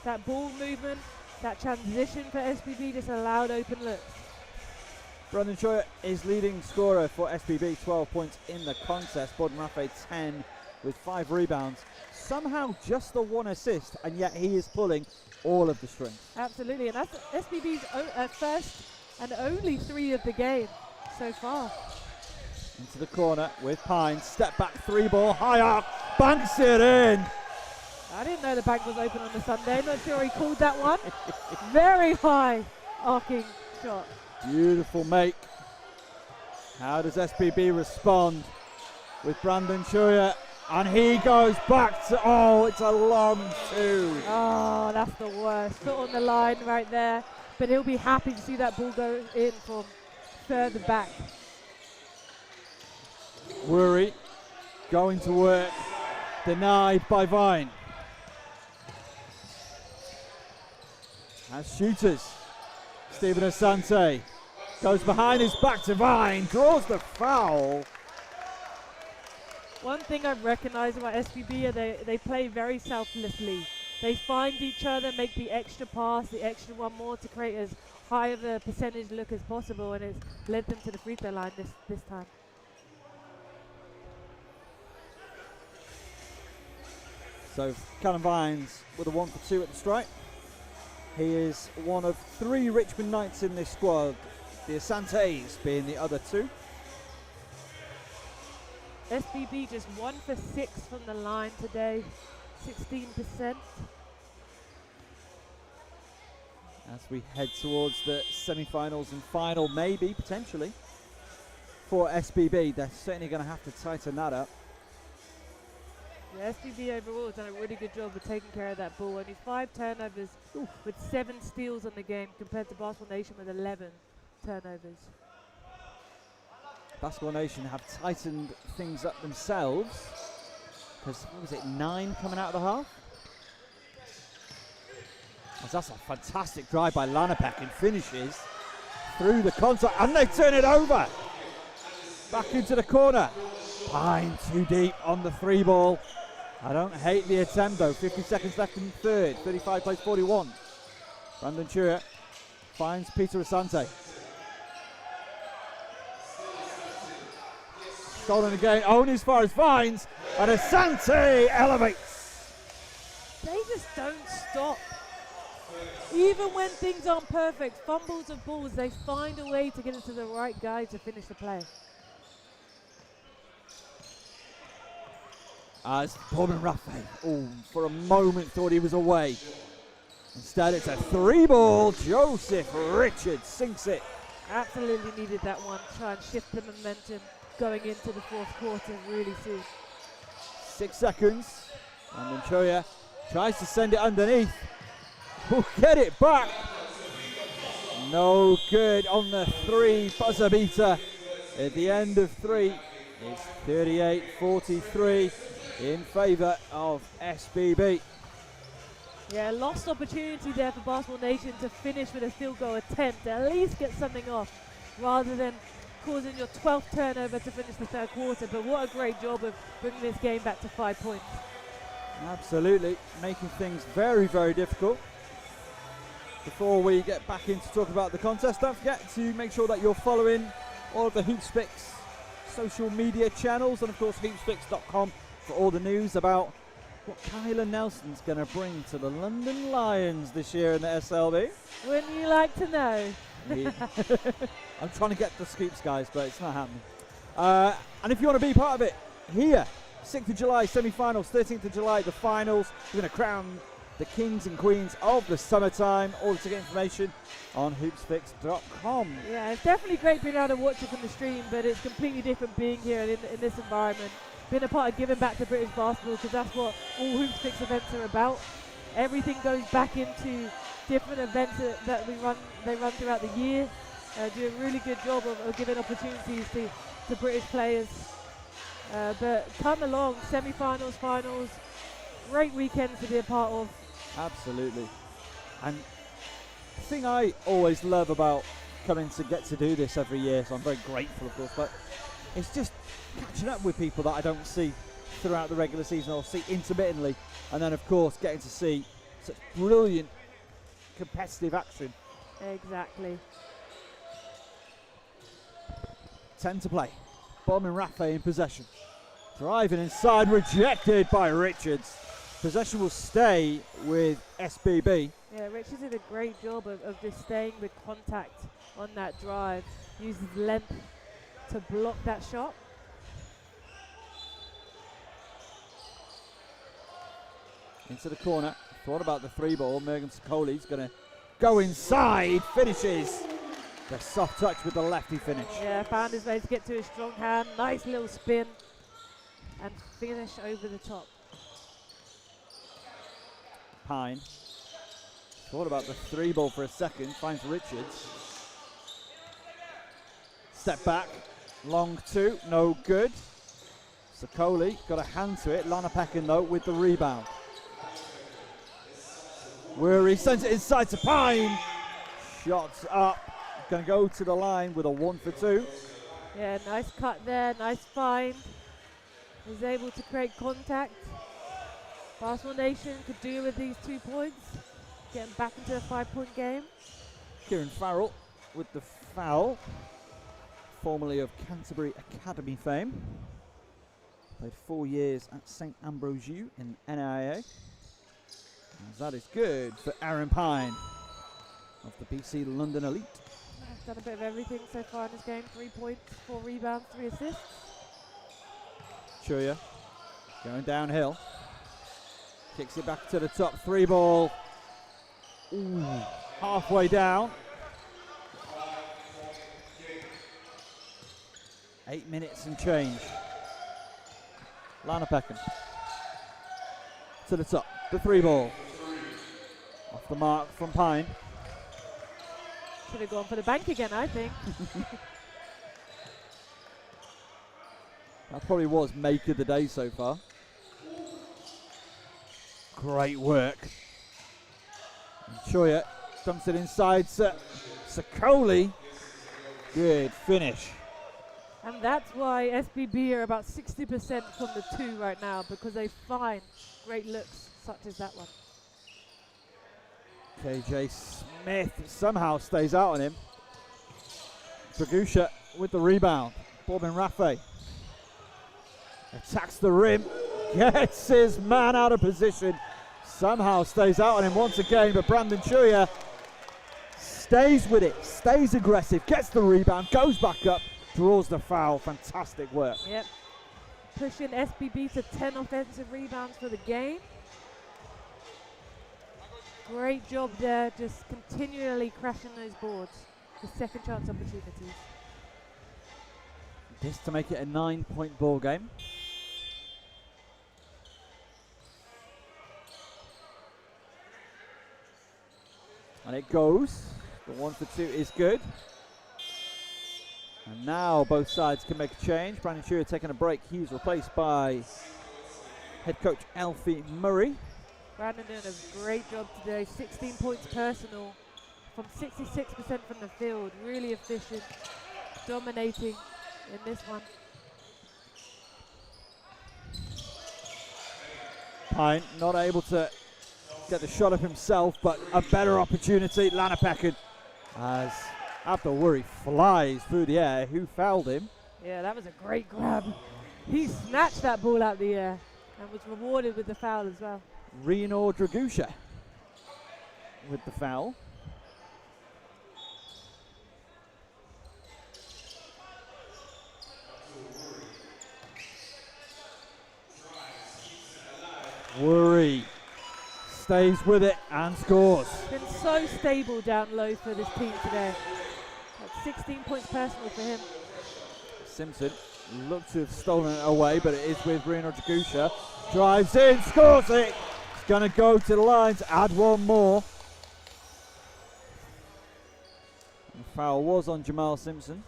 [SPEAKER 2] That ball movement, that transition for SBB just allowed open looks.
[SPEAKER 1] Tchouya is leading scorer for SBB, 12 points in the contest. Boardman-Raffet 10 with 5 rebounds. Somehow just the 1 assist, and yet he is pulling all of the strings.
[SPEAKER 2] Absolutely, and that's SBB's first and only 3 of the game so far.
[SPEAKER 1] Into the corner with Pyne, step back 3-ball, high up, banks it in.
[SPEAKER 2] I didn't know the bank was open on the Sunday, not sure he called that one. Very high arcing shot.
[SPEAKER 1] Beautiful make. How does SBB respond with Tchouya? And he goes back to, oh, it's a long 2.
[SPEAKER 2] Oh, that's the worst. Foot on the line right there. But he'll be happy to see that ball go in from further back.
[SPEAKER 1] Wurie going to work, denied by Vine. As shooters, Stephen Asante goes behind his back to Vine, draws the foul.
[SPEAKER 2] One thing I've recognized about SBB, they play very selflessly. they find each other, make the extra pass, the extra one more to create as high of a percentage look as possible, and it's led them to the free throw line this time.
[SPEAKER 1] So Callum Vines with a 1 for 2 at the stripe. He is one of 3 Richmond Knights in this squad, the Asantes being the other 2.
[SPEAKER 2] SBB just 1 for 6 from the line today, 16%.
[SPEAKER 1] As we head towards the semi-finals and final, maybe, potentially, for SBB, they're certainly going to have to tighten that up.
[SPEAKER 2] Yeah, SBB overall has done a really good job of taking care of that ball. Only 5 turnovers with 7 steals on the game compared to Basketball Nation with 11 turnovers.
[SPEAKER 1] Basketball Nation have tightened things up themselves, because, what was it, 9 coming out of the half? Well, that's a fantastic drive by Lanipekun, finishes through the contact, and they turn it over. Back into the corner. Pyne too deep on the 3 ball. I don't hate the attempt though. 50 seconds left in the third. 35 plays 41. Brandon Tchouya finds Peter Asante. Stolen again. Only as far as Vines. And Asante elevates.
[SPEAKER 2] They just don't stop. Even when things aren't perfect, fumbles of balls, they find a way to get it to the right guy to finish the play.
[SPEAKER 1] As Boardman-Raffet, for a moment thought he was away. Instead it's a 3 ball. Joseph Richards sinks it.
[SPEAKER 2] Absolutely needed that one. Try and shift the momentum going into the 4th quarter really soon.
[SPEAKER 1] 6 seconds. And then Tchouya tries to send it underneath. Will get it back. No good on the 3 buzzer beater. At the end of 3, it's 38-43 in favour of SBB.
[SPEAKER 2] Yeah, lost opportunity there for Basketball Nation to finish with a field goal attempt, at least get something off, rather than causing your 12th turnover to finish the 3rd quarter. But what a great job of bringing this game back to 5 points.
[SPEAKER 1] Absolutely, making things very, very difficult. Before we get back into talking about the contest, don't forget to make sure that you're following all of the Hoopsfix social media channels, and of course hoopsfix.com for all the news about what Kyler Nelson's going to bring to the London Lions this year in the SLB.
[SPEAKER 2] Wouldn't you like to know?
[SPEAKER 1] I'm trying to get the scoops, guys, but it's not happening. And if you want to be part of it, here, 6th of July, semi-finals, 13th of July, the finals. We're going to crown the kings and queens of the summertime. All the ticket information on hoopsfix.com.
[SPEAKER 2] Yeah, it's definitely great being able to watch it from the stream, but it's completely different being here in this environment. Being a part of giving back to British basketball, because that's what all Hoopsfix events are about. Everything goes back into different events that they run throughout the year. Do a really good job of giving opportunities to British players. But come along, semi-finals, finals, great weekends to be a part of.
[SPEAKER 1] Absolutely. And the thing I always love about coming to get to do this every year, so I'm very grateful, of course, but it's just catching up with people that I don't see throughout the regular season or see intermittently, and then of course getting to see such brilliant competitive action.
[SPEAKER 2] Exactly.
[SPEAKER 1] 10 to play. Boardman-Raffet in possession. Driving inside, rejected by Richards. Possession will stay with SBB.
[SPEAKER 2] Yeah, Richards did a great job of just staying with contact on that drive. Uses length to block that shot.
[SPEAKER 1] Into the corner. Thought about the 3 ball. Mergim Sokoli's going to go inside. Finishes. The soft touch with the lefty finish.
[SPEAKER 2] Yeah, found his way to get to his strong hand. Nice little spin. And finish over the top.
[SPEAKER 1] Pyne. Thought about the 3 ball for a second. Finds Richards. Step back. Long 2. No good. Sokoli got a hand to it. Lanipekun though with the rebound. Wurie sends it inside to Pyne. Shots up. Going to go to the line with a 1 for 2.
[SPEAKER 2] Yeah, nice cut there. Nice find. Was able to create contact Basketball Nation could do with these 2 points, getting back into a 5-point game.
[SPEAKER 1] Kieran Farrell with the foul, formerly of Canterbury Academy fame. Played 4 years at St Ambrosiu in NIA. And that is good for Aaron Pyne of the BC London Elite.
[SPEAKER 2] He's done a bit of everything so far in this game. 3 points, 4 rebounds, 3 assists.
[SPEAKER 1] Tchouya going downhill. Kicks it back to the top. 3 ball. Ooh, halfway down. 8 minutes and change. Lanipekun to the top. The 3 ball. Off the mark from Pyne.
[SPEAKER 2] Should have gone for the bank again, I think.
[SPEAKER 1] That probably was make of the day so far. Great work. And Tchouya dumps it inside. Sokoli. Good finish.
[SPEAKER 2] And that's why SBB are about 60% from the 2 right now, because they find great looks such as that one.
[SPEAKER 1] KJ Smith somehow stays out on him. Dragusha with the rebound. Boardman-Raffet attacks the rim, gets his man out of position, somehow stays out on him once again, but Brandon Tchouya stays with it, stays aggressive, gets the rebound, goes back up, draws the foul. Fantastic work.
[SPEAKER 2] Yep. Pushing SBB to 10 offensive rebounds for the game. Great job there, just continually crashing those boards. The second chance opportunities.
[SPEAKER 1] This to make it a 9-point ball game. And it goes. The 1 for 2 is good. And now both sides can make a change. Brandon Tchouya taking a break. He's replaced by head coach Alfie Wurie.
[SPEAKER 2] Brandon doing a great job today. 16 points personal from 66% from the field. Really efficient, dominating in this one.
[SPEAKER 1] Pyne not able to get the shot up himself, but a better opportunity. Lanipekun as Abdul flies through the air. Who fouled him?
[SPEAKER 2] Yeah, that was a great grab. He snatched that ball out of the air and was rewarded with the foul as well.
[SPEAKER 1] Rinor Dragusha with the foul. Wurie stays with it and scores.
[SPEAKER 2] Been so stable down low for this team today. That's 16 points personal for him.
[SPEAKER 1] Simpson looked to have stolen it away, but it is with Rinor Dragusha. Drives in, scores it. It's going to go to the lines, add 1 more. And the foul was on Jamal Simpson.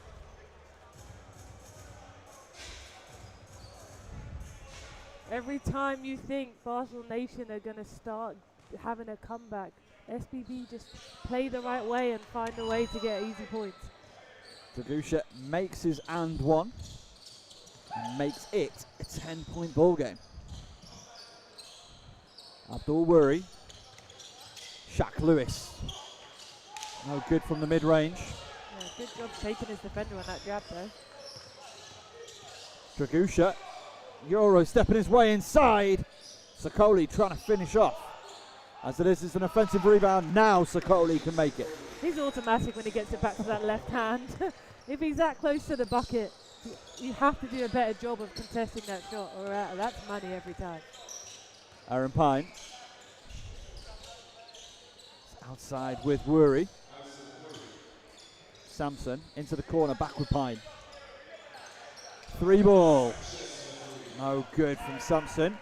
[SPEAKER 2] Every time you think Basketball Nation are going to start having a comeback, SBB just play the right way and find a way to get easy points.
[SPEAKER 1] Dragusha makes his and 1 and makes it a 10-point ball game. Abdul Wurie. Shaq Lewis. No good from the mid-range.
[SPEAKER 2] Yeah, good job shaking his defender on that jab though.
[SPEAKER 1] Dragusha. Euro stepping his way inside. Sokoli trying to finish off. As it is an offensive rebound. Now Sokoli can make it.
[SPEAKER 2] He's automatic when he gets it back to that left hand. If he's that close to the bucket, you have to do a better job of contesting that shot, or that's money every time.
[SPEAKER 1] Aaron Pyne. Outside with Wurie. Simpson into the corner, back with Pyne. 3 ball. No good from Simpson.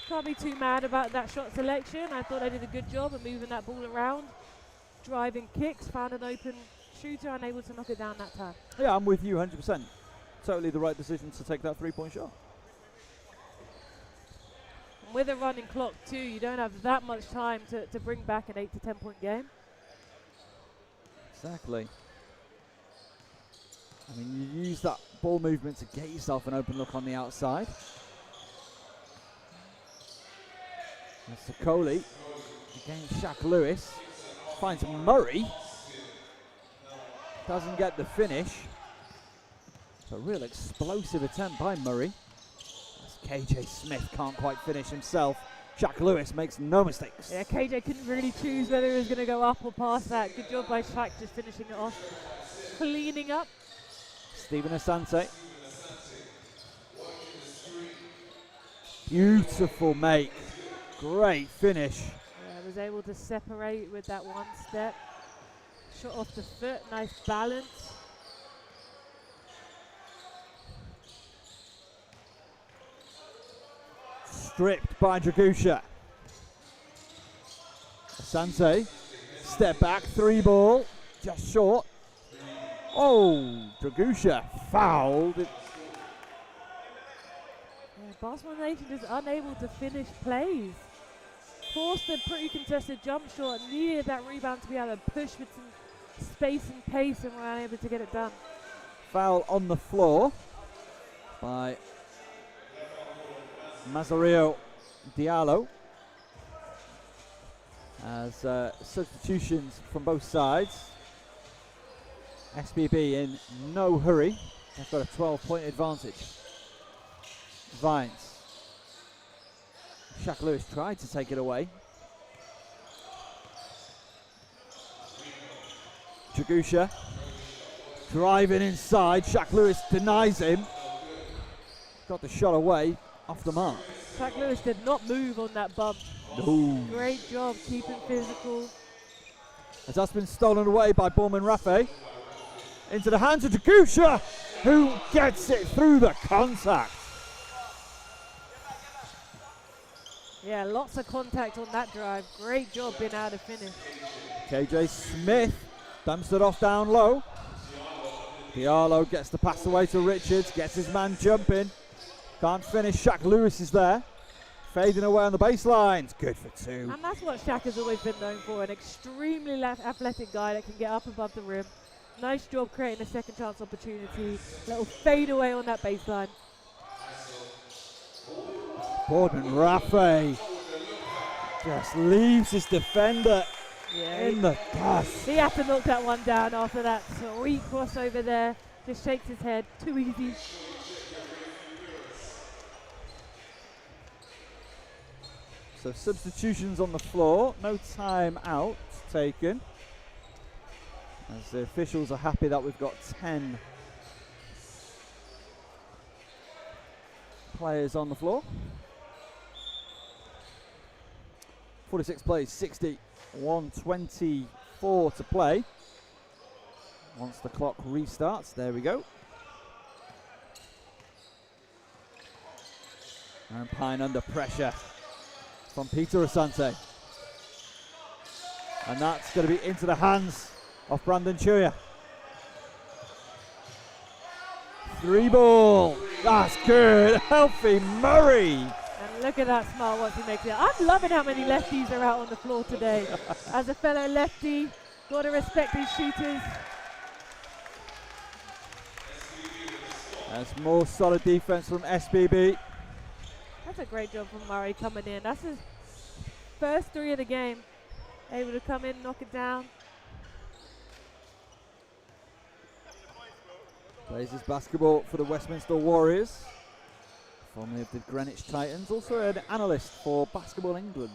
[SPEAKER 2] Can't be too mad about that shot selection. I thought I did a good job of moving that ball around. Driving kicks, found an open shooter, unable to knock it down that time.
[SPEAKER 1] Yeah, I'm with you 100%. Totally the right decision to take that 3-point shot.
[SPEAKER 2] And with a running clock too, you don't have that much time to bring back an 8 to 10 point game.
[SPEAKER 1] Exactly. I mean, you use that ball movement to get yourself an open look on the outside. And Sokoli against Shaq Lewis. Finds Murray. Doesn't get the finish. It's a real explosive attempt by Murray. As KJ Smith can't quite finish himself. Shaq Lewis makes no mistakes.
[SPEAKER 2] Yeah, KJ couldn't really choose whether he was going to go up or past that. Good job by Shaq just finishing it off. Cleaning up.
[SPEAKER 1] Stephen Asante. Beautiful make. Great finish.
[SPEAKER 2] Yeah, was able to separate with that one step. Shot off the foot, nice balance.
[SPEAKER 1] Stripped by Dragusha. Asante, step back, 3 ball, just short. Oh, Dragusha fouled.
[SPEAKER 2] Yeah, Boardman-Raffet is unable to finish plays. Forced a pretty contested jump shot, needed that rebound to be able to push with some space and pace, and were unable to get it done.
[SPEAKER 1] Foul on the floor by Mazzariou Diallo. As substitutions from both sides. SBB in no hurry. They've got a 12-point advantage. Vines. Shaq Lewis tried to take it away. Dragusha driving inside. Shaq Lewis denies him. Got the shot away off the mark.
[SPEAKER 2] Shaq Lewis did not move on that bump.
[SPEAKER 1] No.
[SPEAKER 2] Great job keeping physical.
[SPEAKER 1] As that's been stolen away by Boardman-Raffet. Into the hands of Dragusha, who gets it through the contact.
[SPEAKER 2] Yeah, lots of contact on that drive. Great job being able to finish.
[SPEAKER 1] KJ Smith dumps it off down low. Diallo gets the pass away to Richards, gets his man jumping. Can't finish, Shaq Lewis is there. Fading away on the baseline. It's good for 2.
[SPEAKER 2] And that's what Shaq has always been known for, an extremely athletic guy that can get up above the rim. Nice job creating a second chance opportunity. Little fade away on that baseline.
[SPEAKER 1] Boardman-Raffet just leaves his defender in the dust.
[SPEAKER 2] He had to knock that one down after that sweet crossover there. Just shakes his head. Too easy.
[SPEAKER 1] So substitutions on the floor. No time out taken. As the officials are happy that we've got 10 players on the floor. 46 plays, 60, 124 to play. Once the clock restarts, there we go. And Pyne under pressure from Peter Asante. And that's going to be into the hands of Brandon Tchouya. 3 ball. That's good. Alfie Murray.
[SPEAKER 2] And look at that smile once he makes it. I'm loving how many lefties are out on the floor today. As a fellow lefty, got to respect these shooters.
[SPEAKER 1] That's more solid defense from SBB.
[SPEAKER 2] That's a great job from Murray coming in. That's his first 3 of the game. Able to come in, knock it down.
[SPEAKER 1] Plays his basketball for the Westminster Warriors. Formerly of the Greenwich Titans. Also an analyst for Basketball England.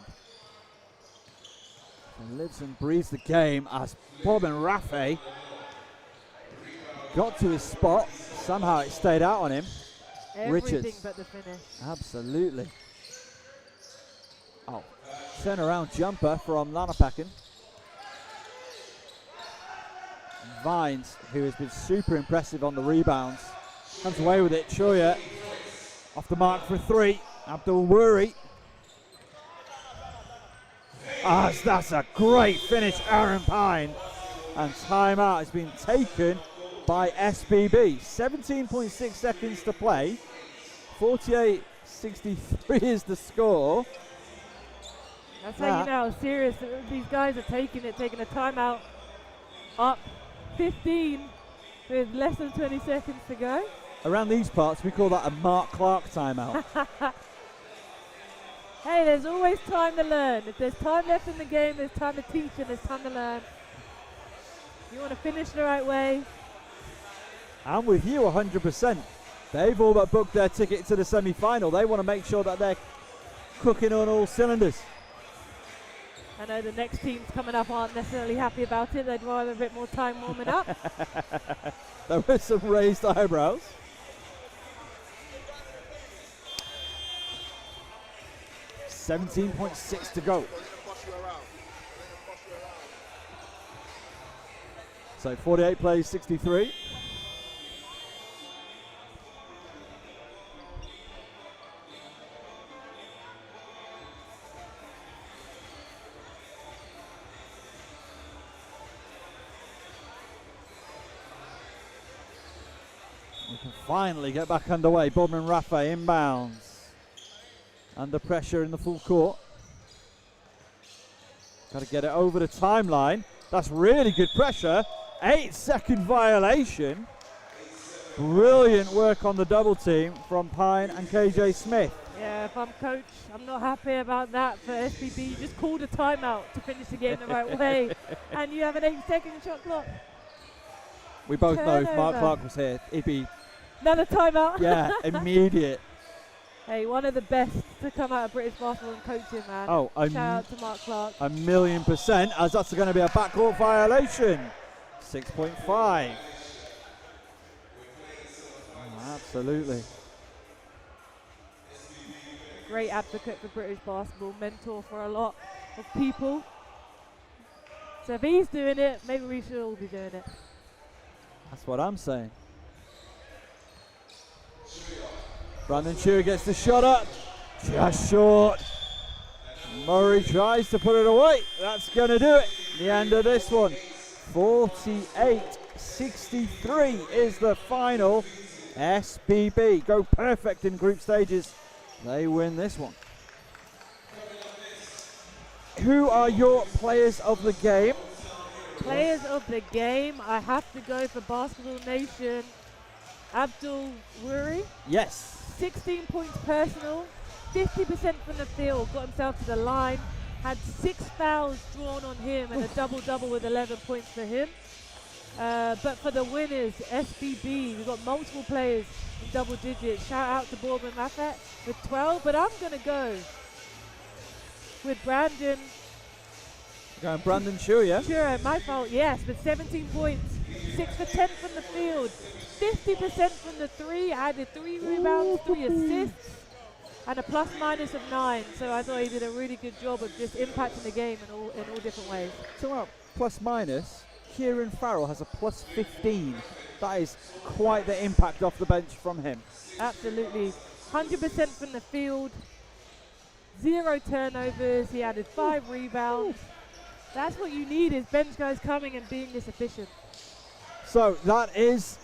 [SPEAKER 1] And lives and breathes the game as Boardman-Raffet got to his spot. Somehow it stayed out on him.
[SPEAKER 2] Everything
[SPEAKER 1] Richards.
[SPEAKER 2] but the finish.
[SPEAKER 1] Absolutely. Oh, turnaround jumper from Lanipekun. Vines, who has been super impressive on the rebounds, comes away with it. Tchouya off the mark for 3. Abdul Wurie. That's a great finish, Aaron Pyne. And timeout has been taken by SBB. 17.6 seconds to play. 48-63 is the score.
[SPEAKER 2] That's how you know how serious these guys are taking it, taking a timeout up 15 with less than 20 seconds to go.
[SPEAKER 1] Around these parts, we call that a Mark Clark timeout.
[SPEAKER 2] Hey, there's always time to learn. If there's time left in the game, there's time to teach and there's time to learn. You want to finish the right way.
[SPEAKER 1] I'm with you 100%. They've all but booked their ticket to the semi-final. They want to make sure that they're cooking on all cylinders.
[SPEAKER 2] I know the next teams coming up aren't necessarily happy about it. They'd rather a bit more time warming up.
[SPEAKER 1] There were some raised eyebrows. $17.6 to go. So 48 plays 63. We can finally get back underway. Boardman-Raffet inbounds. Under pressure in the full court. Got to get it over the timeline. That's really good pressure. 8-second violation. Brilliant work on the double team from Pyne and KJ Smith.
[SPEAKER 2] Yeah, if I'm coach, I'm not happy about that for SBB. You just called a timeout to finish the game the right way. And you have an 8-second shot clock.
[SPEAKER 1] We both know if Mark
[SPEAKER 2] Turnover.
[SPEAKER 1] Clark was here, it'd be,
[SPEAKER 2] Another timeout.
[SPEAKER 1] yeah, immediate.
[SPEAKER 2] Hey, one of the best to come out of British basketball and coaching, man.
[SPEAKER 1] Oh,
[SPEAKER 2] Shout out to Mark Clark.
[SPEAKER 1] 1,000,000%, as that's going to be a backcourt violation. 6.5. Oh, absolutely.
[SPEAKER 2] Great advocate for British basketball, mentor for a lot of people. So if he's doing it, maybe we should all be doing it.
[SPEAKER 1] That's what I'm saying. Tchouya gets the shot up. Just short. Murray tries to put it away. That's going to do it. The end of this one. 48-63 is the final. SBB go perfect in group stages. They win this one. Who are your players of the game?
[SPEAKER 2] Players of the game, I have to go for Basketball Nation. Abdul Wurie,
[SPEAKER 1] Yes.
[SPEAKER 2] 16 points personal, 50% from the field, got himself to the line, had 6 fouls drawn on him and a double-double with 11 points for him. But for the winners, SBB, we've got multiple players in double digits. Shout out to Boardman-Raffet with 12, but I'm going to go with Brandon.
[SPEAKER 1] Going Brandon Tchouya.
[SPEAKER 2] Sure, my fault, yes, with 17 points, 6 for 10 from the field, 50% from the three, added 3 rebounds, 3 assists, and a plus-minus of 9. So I thought he did a really good job of just impacting the game in all different ways.
[SPEAKER 1] So plus minus, Kieran Farrell has a plus 15. That is quite the impact off the bench from him.
[SPEAKER 2] Absolutely. 100% from the field, 0 turnovers, he added 5 rebounds. That's what you need, is bench guys coming and being this efficient.
[SPEAKER 1] So that is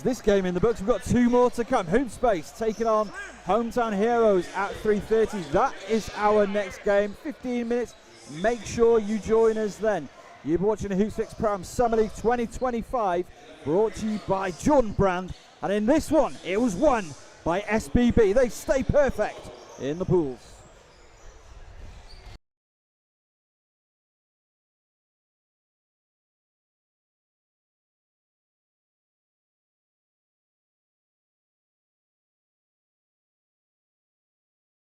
[SPEAKER 1] this game in the books. We've got 2 more to come. Hoopsfix taking on Hometown Heroes at 3:30. That is our next game. 15 minutes. Make sure you join us then. You're watching the Hoopsfix Pro-Am Summer League 2025, brought to you by Jordan Brand. And in this one, it was won by SBB. They stay perfect in the pools.